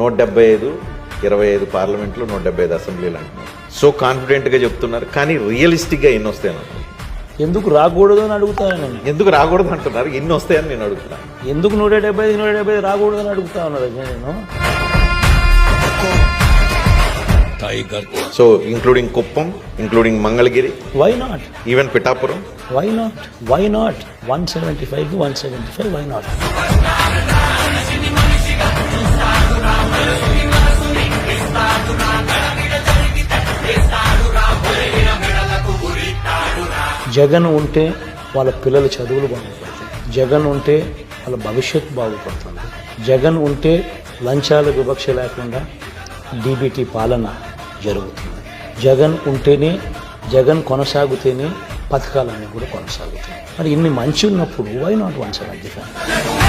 175, 25 పార్లమెంట్లు, 175 అసెంబ్లీలు అంటున్నారు. సో కాన్ఫిడెంట్గా చెప్తున్నారు, కానీ రియలిస్టిక్గా ఎన్ని వస్తాయని ఎందుకు రాకూడదు అని అడుగుతాను. ఎందుకు రాకూడదు అంటున్నారు, ఎన్ని వస్తాయని నేను అడుగుతున్నాను. ఎందుకు 175 రాకూడదు అని అడుగుతా ఉన్నాడు నేను. So including Kuppam, including Mangalagiri, why not, even Pithapuram, why not, why not 175 why not. Jagan ఉంటే వాళ్ళ పిల్లల చదువులు బాగుపడతాయి, జగన్ ఉంటే వాళ్ళ భవిష్యత్తు బాగుపడుతుంది, జగన్ ఉంటే లంచాల వివక్ష లేకుండా డీబీటీ పాలన జరుగుతుంది, జగన్ ఉంటేనే, జగన్ కొనసాగితేనే పథకాలన్నీ కూడా కొనసాగుతాయి. మరి ఇన్ని మంచి ఉన్నప్పుడు వై నాట్ 175?